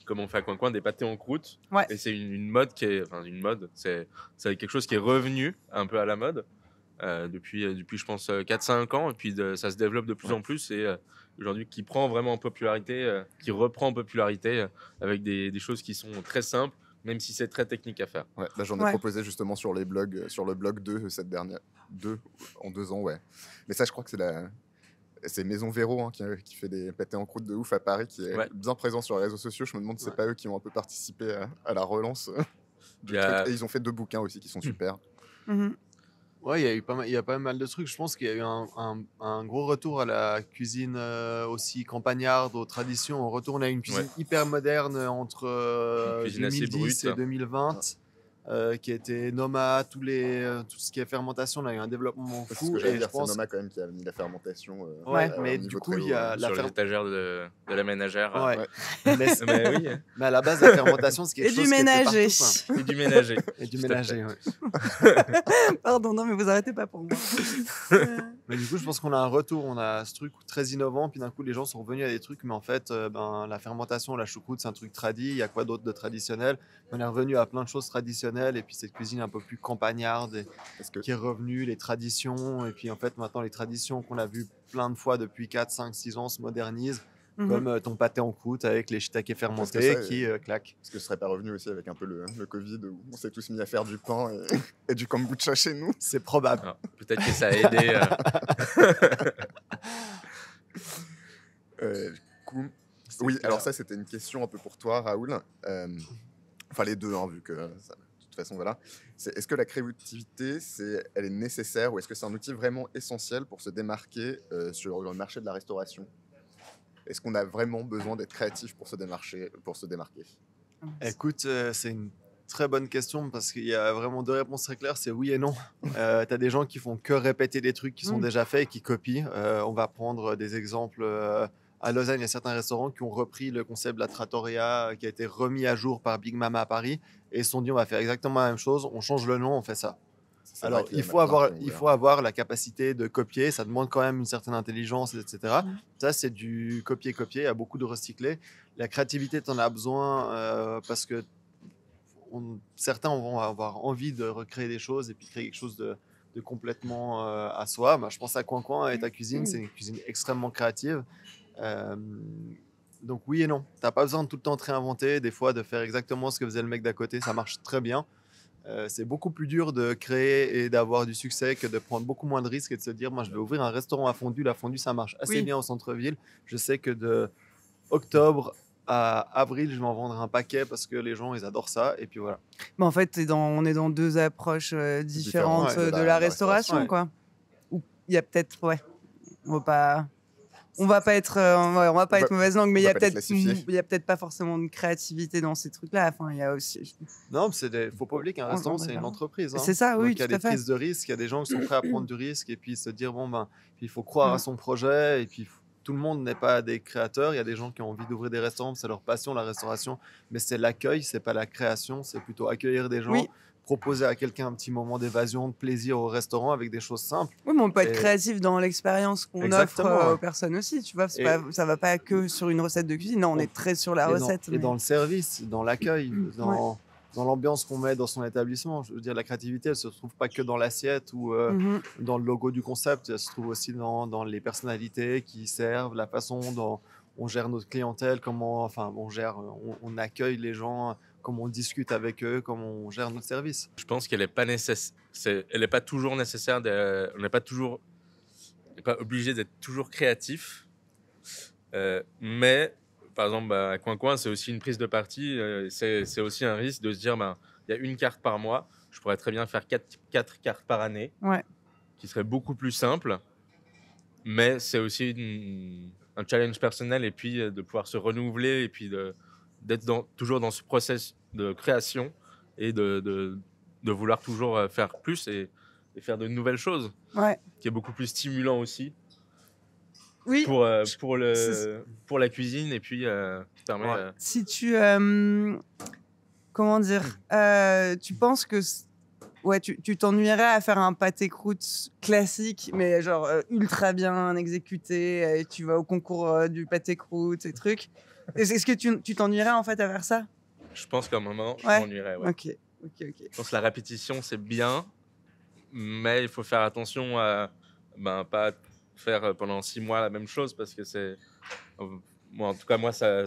comme on fait à Coin, des pâtés en croûte. Ouais. Et c'est une mode qui est, une mode, c'est quelque chose qui est revenu un peu à la mode depuis, je pense, 4-5 ans. Et puis, ça se développe de plus en plus. Et aujourd'hui, qui prend vraiment en popularité, qui reprend en popularité avec des choses qui sont très simples, même si c'est très technique à faire. Ouais, là, j'en ai proposé justement sur les blogs, sur le blog 2, en 2 ans, ouais. Mais ça, je crois que c'est Maison Véro qui fait des pâtés en croûte de ouf à Paris, qui est bien présent sur les réseaux sociaux. Je me demande si c'est pas eux qui ont un peu participé à la relance du truc. Et ils ont fait 2 bouquins aussi qui sont super. Mm-hmm. Ouais, il y a pas mal de trucs. Je pense qu'il y a eu un gros retour à la cuisine aussi campagnarde, aux traditions. On retourne à une cuisine hyper moderne entre Une cuisine assez 2010 brute. et 2020, qui a été nomade, tout ce qui est fermentation, là, il y a eu un développement C'est ce fou. que j'allais Et dire, je c'est pense, Noma quand même qui a mis la fermentation ouais, à un mais niveau du coup, très il haut, y a Sur les étagères de la ménagère. Ouais. Ouais. Mais, Mais oui, mais à la base, la fermentation, c'est quelque Et chose du qui était ménager. partout, quoi. et du ménager. Et du Tout à ménager, fait. ouais. Pardon, non, mais vous arrêtez pas pour moi. Mais du coup, je pense qu'on a un retour, on a ce truc très innovant, puis d'un coup, les gens sont revenus à des trucs, mais en fait, la fermentation, la choucroute, c'est un truc tradit, il y a quoi d'autre de traditionnel? On est revenu à plein de choses traditionnelles, et puis cette cuisine un peu plus campagnarde, Parce que qui est revenue, les traditions, et puis en fait, maintenant, les traditions qu'on a vues plein de fois depuis 4, 5, 6 ans se modernisent, comme ton pâté en croûte avec les shiitake fermentés ça, qui claquent. Est-ce que ce serait pas revenu aussi avec un peu le Covid où on s'est tous mis à faire du pain et du kombucha chez nous? C'est probable. Alors, peut-être que ça a aidé. Du coup, C'est oui, clair. alors ça c'était une question un peu pour toi, Raoul. Enfin les deux, hein, vu que de toute façon voilà. Est-ce que la créativité, elle est nécessaire ou est-ce que c'est un outil vraiment essentiel pour se démarquer sur le marché de la restauration? Est-ce qu'on a vraiment besoin d'être créatif pour se démarquer? Écoute, c'est une très bonne question parce qu'il y a vraiment deux réponses très claires, c'est oui et non. T'as des gens qui font que répéter des trucs qui sont déjà faits et qui copient. On va prendre des exemples. À Lausanne, il y a certains restaurants qui ont repris le concept de la trattoria qui a été remis à jour par Big Mama à Paris et se sont dit on va faire exactement la même chose, on change le nom, on fait ça. C'est vrai Alors, qu'il y il en a faut, plein avoir, qui ont il ouvert. faut avoir la capacité de copier. Ça demande quand même une certaine intelligence, etc. Ça, c'est du copier-copier. Il y a beaucoup de recyclés. La créativité, tu en as besoin parce que certains vont avoir envie de recréer des choses et puis créer quelque chose de complètement à soi. Moi, je pense à Coin Coin et ta cuisine. C'est une cuisine extrêmement créative. Euh, donc oui et non. Tu n'as pas besoin de tout le temps te réinventer. Des fois, de faire exactement ce que faisait le mec d'à côté, ça marche très bien. C'est beaucoup plus dur de créer et d'avoir du succès que de prendre beaucoup moins de risques et de se dire moi je vais ouvrir un restaurant à fondue. La fondue ça marche assez bien au centre-ville. Je sais que de octobre à avril je vais en vendre un paquet parce que les gens ils adorent ça et puis voilà. Mais en fait, on est dans deux approches différentes Différentes de la restauration, ouais. quoi. Ou il y a peut-être, on va pas être mauvaise langue, mais il y va a pas les peut-être, classifier. il y a peut-être pas forcément de créativité dans ces trucs-là. Enfin, il y a aussi. Non, faut pas oublier qu'un On restaurant va c'est une voir. entreprise. Hein. C'est ça, oui, Donc, il y a tout à des fait. prises de risques, il y a des gens qui sont prêts à prendre du risque et puis se dire il faut croire à son projet et puis tout le monde n'est pas des créateurs. Il y a des gens qui ont envie d'ouvrir des restaurants, c'est leur passion la restauration, mais c'est l'accueil, c'est pas la création, c'est plutôt accueillir des gens. Oui. Proposer à quelqu'un un petit moment d'évasion, de plaisir au restaurant avec des choses simples. Oui, mais on peut être Et- créatif dans l'expérience qu'on offre Exactement, ouais. aux personnes aussi, tu vois. Et- Ça va pas que sur une recette de cuisine. Non, on est très sur la et recette. et dans le service, dans l'accueil, Ouais. dans l'ambiance qu'on met dans son établissement. Je veux dire, la créativité, elle se trouve pas que dans l'assiette ou Mhm. dans le logo du concept, elle se trouve aussi dans les personnalités qui servent, la façon dont on gère notre clientèle, on accueille les gens, comment on discute avec eux, comment on gère notre service. Je pense qu'elle n'est pas elle est pas toujours nécessaire. On n'est pas pas obligé d'être toujours créatif. Mais par exemple, à Coin Coin, c'est aussi une prise de parti. C'est aussi un risque de se dire, il y a une carte par mois. Je pourrais très bien faire 4 cartes par année, Ouais. qui serait beaucoup plus simple. Mais c'est aussi un challenge personnel et puis de pouvoir se renouveler et puis d'être toujours dans ce process de création et de vouloir toujours faire plus et faire de nouvelles choses, Ouais. qui est beaucoup plus stimulant aussi Oui. pour c'est- la cuisine et puis permet Ouais. Si tu comment dire, tu penses que tu t'ennuierais à faire un pâté croûte classique, mais genre ultra bien exécuté, et tu vas au concours du pâté croûte et trucs. Est-ce que tu t'ennuierais en fait à faire ça? je pense qu'à un moment je Ouais. m'ennuierais, ouais. Ok. Je pense que la répétition c'est bien, mais il faut faire attention à pas faire pendant 6 mois la même chose parce que c'est moi, en tout cas moi ça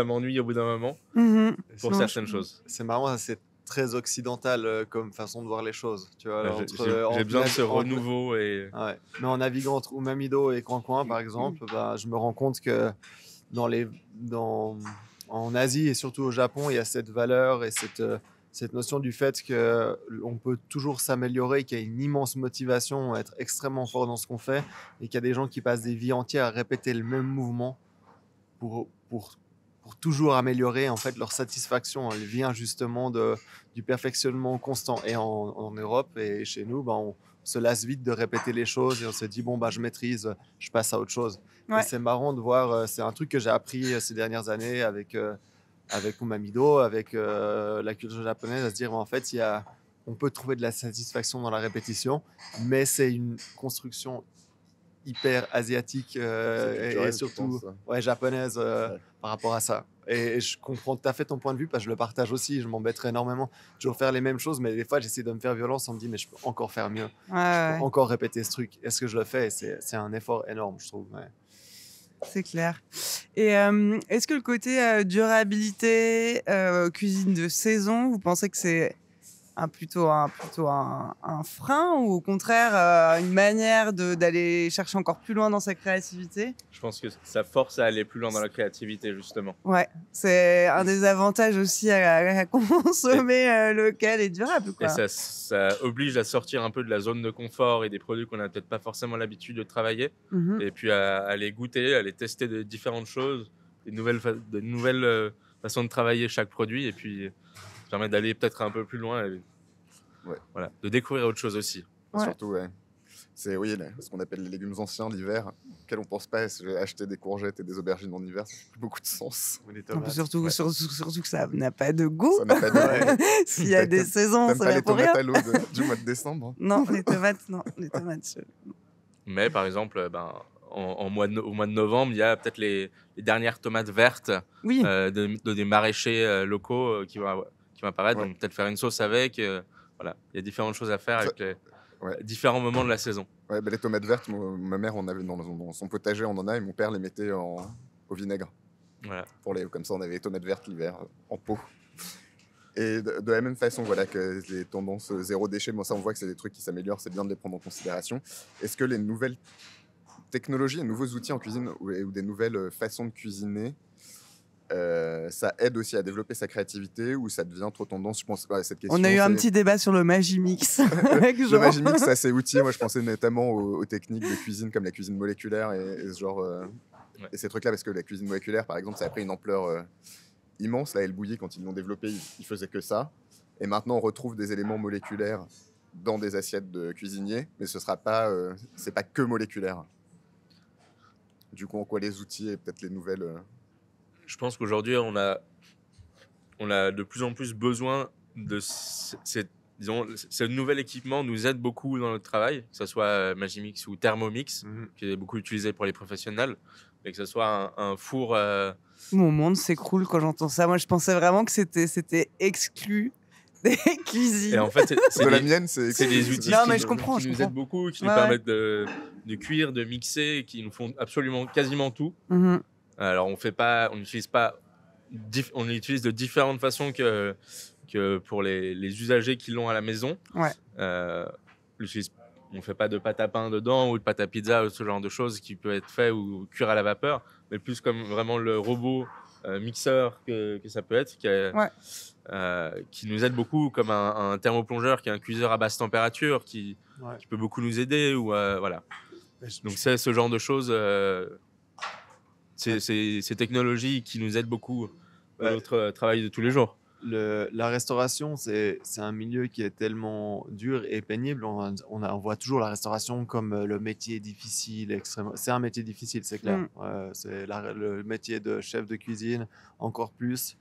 m'ennuie au bout d'un moment Mhm. pour Non, certaines choses. C'est marrant, c'est très occidental comme façon de voir les choses. Tu vois, alors, J'ai besoin de ce renouveau et Ouais. Mais en naviguant entre Umamido et Coin Coin, par exemple, je me rends compte que en Asie et surtout au Japon, il y a cette valeur et cette notion du fait qu'on peut toujours s'améliorer, qu'il y a une immense motivation, être extrêmement fort dans ce qu'on fait, et qu'il y a des gens qui passent des vies entières à répéter le même mouvement pour toujours améliorer. En fait, leur satisfaction, elle vient justement du perfectionnement constant. Et en Europe et chez nous, on se lasse vite de répéter les choses et on se dit, bon, je maîtrise, je passe à autre chose. Ouais. Et c'est marrant de voir, c'est un truc que j'ai appris ces dernières années avec Umamido, avec la culture japonaise, à se dire, en fait, on peut trouver de la satisfaction dans la répétition, mais c'est une construction hyper asiatique et surtout japonaise par rapport à ça. Et je comprends tout à fait ton point de vue parce que je le partage aussi. Je m'embêterais énormément de toujours faire les mêmes choses, mais des fois j'essaie de me faire violence. On me dit mais je peux encore faire mieux, je peux encore répéter ce truc. Est-ce que je le fais? C'est un effort énorme, je trouve. C'est clair. Et est-ce que le côté durabilité, cuisine de saison, vous pensez que c'est plutôt un frein ou au contraire une manière d'aller chercher encore plus loin dans sa créativité? Je pense que ça force à aller plus loin dans la créativité, justement. Ouais, c'est un des avantages aussi à consommer local et durable, quoi. Et ça oblige à sortir un peu de la zone de confort et des produits qu'on n'a peut-être pas forcément l'habitude de travailler. Et puis à les goûter, à les tester de différentes choses, de nouvelles façons de travailler chaque produit. Et puis ça permet d'aller peut-être un peu plus loin et voilà, de découvrir autre chose aussi. Surtout, c'est ce qu'on appelle les légumes anciens l'hiver, auxquels on ne pense pas. Acheter des courgettes et des aubergines en hiver, ça fait plus beaucoup de sens. Surtout que ça n'a pas de goût. Ça n'a pas de goût. S'il y a des saisons, ça n'a pour rien. T'aimes pas les tomates à l'eau du mois de décembre? Non, les tomates, non. Les tomates. Mais par exemple, au mois de novembre, il y a peut-être les dernières tomates vertes des maraîchers locaux qui vont apparaître. Donc peut-être faire une sauce avec. Voilà, il y a différentes choses à faire avec les différents moments de la saison. Les tomates vertes, ma mère en avait dans son potager, on en a, et mon père les mettait au vinaigre. Voilà. Comme ça, on avait les tomates vertes l'hiver en pot. Et de la même façon que les tendances zéro déchet, ça on voit que c'est des trucs qui s'améliorent, c'est bien de les prendre en considération. Est-ce que les nouvelles technologies, les nouveaux outils en cuisine ou des nouvelles façons de cuisiner, ça aide aussi à développer sa créativité ou ça devient trop tendance? Je pense cette question. On a eu un petit débat sur le Magimix. Le Magimix, ça c'est outil. Moi, je pensais notamment aux techniques de cuisine comme la cuisine moléculaire et ce genre et ces trucs-là, parce que la cuisine moléculaire, par exemple, ça a pris une ampleur immense. Là, El Bouilly, quand ils l'ont développé, ils faisaient que ça. Et maintenant, on retrouve des éléments moléculaires dans des assiettes de cuisiniers, mais ce sera pas, c'est pas que moléculaire. Du coup, en quoi les outils et peut-être les nouvelles. Je pense qu'aujourd'hui, on a de plus en plus besoin de ce nouvel équipement nous aide beaucoup dans notre travail, que ce soit Magimix ou Thermomix, qui est beaucoup utilisé pour les professionnels, et que ce soit un four. Mon monde s'écroule quand j'entends ça. Moi, je pensais vraiment que c'était exclu des cuisines. Et en fait, la mienne, c'est des outils qui nous aident beaucoup, qui nous permettent de cuire, de mixer, qui nous font absolument quasiment tout. Alors, on utilise de différentes façons que pour les usagers qui l'ont à la maison. On ne fait pas de pâte à pain dedans ou de pâte à pizza ou ce genre de choses qui peut être fait ou cuire à la vapeur, mais plus comme vraiment le robot mixeur que ça peut être, qui nous aide beaucoup, comme un thermoplongeur qui est un cuiseur à basse température qui peut beaucoup nous aider. Voilà. Donc, c'est ce genre de choses. Ces technologies qui nous aident beaucoup dans notre travail de tous les jours. La restauration, c'est un milieu qui est tellement dur et pénible. On voit toujours la restauration comme le métier difficile, c'est un métier difficile, c'est clair. C'est le métier de chef de cuisine, encore plus.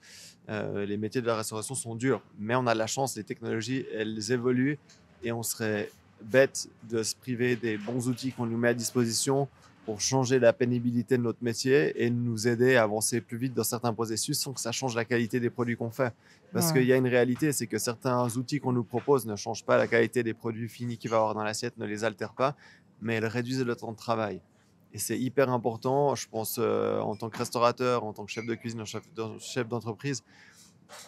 Les métiers de la restauration sont durs, mais on a la chance, les technologies, elles évoluent et on serait bête de se priver des bons outils qu'on nous met à disposition pour changer la pénibilité de notre métier et nous aider à avancer plus vite dans certains processus sans que ça change la qualité des produits qu'on fait. Parce qu'il y a une réalité, c'est que certains outils qu'on nous propose ne changent pas la qualité des produits finis qu'il va y avoir dans l'assiette, ne les altèrent pas, mais elles réduisent le temps de travail. Et c'est hyper important, je pense, en tant que restaurateur, en tant que chef de cuisine, chef d'entreprise,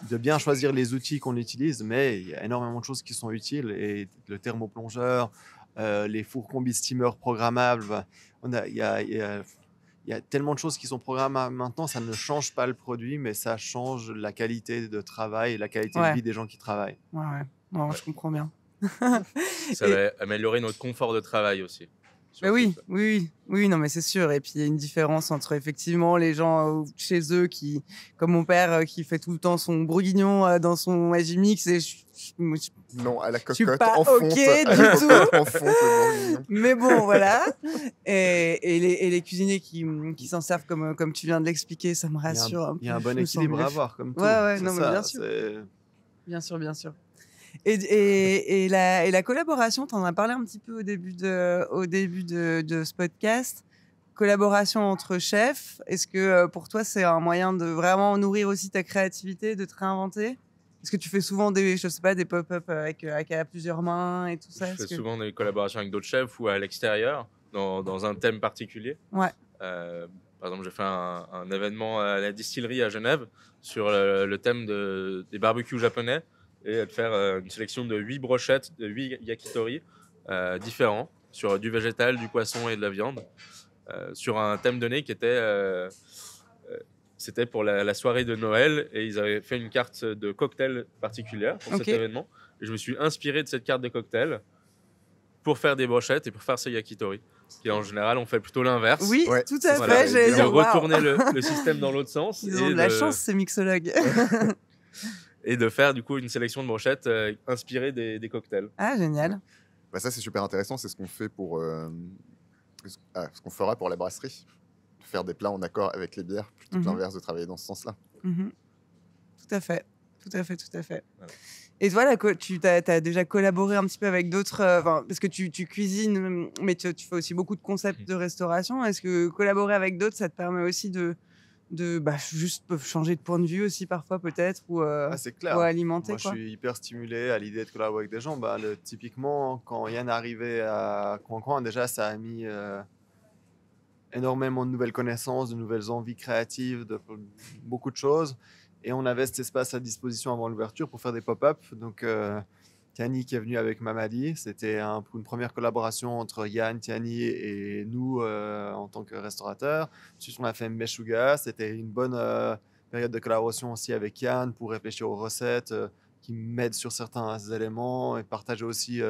de bien choisir les outils qu'on utilise, mais il y a énormément de choses qui sont utiles. Et le thermoplongeur, les fours combi steamer programmables, il y a il y a tellement de choses qui sont programmables maintenant, ça ne change pas le produit, mais ça change la qualité de travail et la qualité de Ouais. vie des gens qui travaillent. Ouais. Non, je comprends bien. Ça Et- va améliorer notre confort de travail aussi. Mais Surtout oui, ça. oui, non, mais c'est sûr. Et puis il y a une différence entre effectivement les gens chez eux qui, comme mon père, qui fait tout le temps son bourguignon dans son Magimix, et moi, Non, à la suis cocotte, pas en fonte. OK à du la tout. cocotte, en fonte, le bourguignon. Mais bon, voilà. Et les cuisiniers qui s'en servent comme tu viens de l'expliquer, ça me rassure un peu. Il y a un bon je me sens équilibre mieux. à avoir, comme tout. Ouais, C'est non, mais ça, bien sûr. Bien sûr, bien sûr. Et la collaboration, tu en as parlé un petit peu au début de ce podcast. Collaboration entre chefs, est-ce que pour toi, c'est un moyen de vraiment nourrir aussi ta créativité, de te réinventer? Est-ce que tu fais souvent je sais pas, des pop-up avec à plusieurs mains et tout ça? Je Est-ce fais que... souvent des collaborations avec d'autres chefs ou à l'extérieur, dans un thème particulier. Ouais. Par exemple, j'ai fait un événement à la distillerie à Genève sur le thème des barbecues japonais et de faire une sélection de 8 brochettes, de 8 yakitori différents sur du végétal, du poisson et de la viande, sur un thème donné qui était... c'était pour la soirée de Noël et ils avaient fait une carte de cocktail particulière pour Ok. cet événement. Et je me suis inspiré de cette carte de cocktail pour faire des brochettes et pour faire ces yakitori. Qui en général, on fait plutôt l'inverse. Oui, Ouais, tout c'est à ça, fait. et J'allais De dire, waouh. retourner le système dans l'autre sens Ils ont de la chance, ces mixologues. et de faire du coup une sélection de brochettes inspirées des cocktails. Ah, génial. Bah, ça, c'est super intéressant. C'est ce qu'on fait pour. Ce qu'on fera pour la brasserie. Faire des plats en accord avec les bières, plutôt que Mhm. l'inverse, de travailler dans ce sens-là. Mhm. Tout à fait. Tout à fait. Voilà. Et voilà, tu as déjà collaboré un petit peu avec d'autres, parce que tu cuisines, mais tu fais aussi beaucoup de concepts de restauration. Est-ce que collaborer avec d'autres, ça te permet aussi de juste changer de point de vue aussi parfois peut-être, ou C'est clair. alimenter Moi, quoi. je suis hyper stimulé à l'idée de collaborer avec des gens. Typiquement, quand Yann est arrivé à Coin, déjà, ça a mis énormément de nouvelles connaissances, de nouvelles envies créatives, de beaucoup de choses. Et on avait cet espace à disposition avant l'ouverture pour faire des pop-up. Donc, Tiani qui est venu avec Mamadi, c'était une première collaboration entre Yann, Tiani et nous en tant que restaurateurs. Ensuite, on a fait Meshuga. C'était une bonne période de collaboration aussi avec Yann pour réfléchir aux recettes qui m'aident sur certains éléments et partager aussi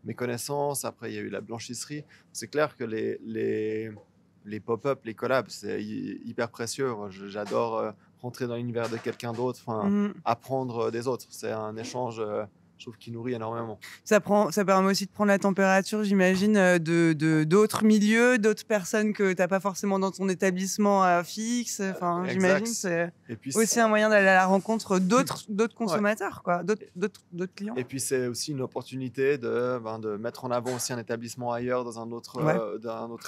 mes connaissances. Après, il y a eu la blanchisserie. C'est clair que les pop-up, les collabs, c'est hyper précieux. Moi, j'adore rentrer dans l'univers de quelqu'un d'autre, apprendre des autres. C'est un échange, je trouve, qui nourrit énormément. Ça permet aussi de prendre la température, j'imagine, d'autres milieux, d'autres personnes que tu n'as pas forcément dans ton établissement fixe. Enfin, j'imagine c'est Et puis, aussi un moyen d'aller à la rencontre d'autres consommateurs, quoi, d'autres clients. Et puis, c'est aussi une opportunité de mettre en avant aussi un établissement ailleurs dans un autre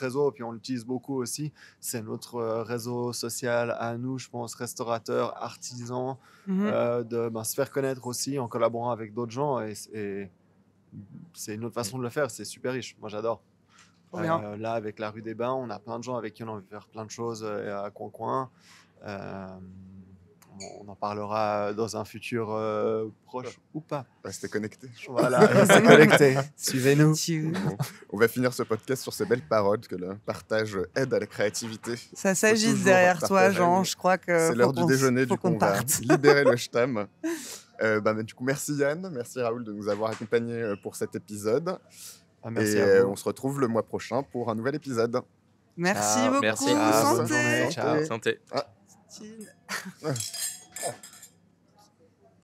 réseau. Et puis, on l'utilise beaucoup aussi. C'est notre réseau social à nous, je pense, restaurateurs, artisans, de se faire connaître aussi en collaborant avec d'autres gens. Et c'est une autre façon de le faire. C'est super riche. Moi, j'adore. Là, avec la rue des Bains, on a plein de gens avec qui on a envie de faire plein de choses à Coin. On en parlera dans un futur proche ou pas. Restez connectés. Voilà, restez connectés. Suivez-nous. Bon, on va finir ce podcast sur ces belles paroles que le partage aide à la créativité. Ça s'agite toujours derrière toi, partager. Jean. Je crois que C'est l'heure du déjeuner, faut du coup, qu'on on va parte. libérer le shtam. Du coup, merci Yann, merci Raoul de nous avoir accompagnés pour cet épisode. Merci et à vous. on se retrouve le mois prochain pour un nouvel épisode. Merci Ciao. beaucoup. Merci. Bonne Santé. journée. Ciao. Santé. Tine.